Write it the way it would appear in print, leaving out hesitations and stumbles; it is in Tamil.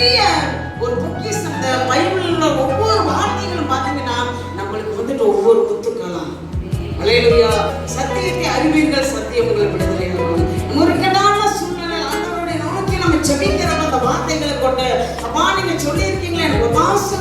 பெரிய ஒரு பொக்கிஷம். இந்த பைபிள்ல ஒவ்வொரு வார்த்தைகளும் பார்த்தீங்கன்னா நம்மளுக்கு வந்துட்டு ஒவ்வொரு முத்துக்கலாம். அல்லேலூயா. சத்தியத்தை அறிவீர்கள், சத்தியம் உங்களை விடுதலையாக்கும். முறுக்கடான சூழ்நிலை ஆண்டவருடைய நோக்கி நம்ம ஜெபிக்கிறப்ப அந்த வார்த்தைகளை கொண்டு அப்பா நீங்க சொல்லியிருக்கீங்களே எனக்கு ஒத்தாசை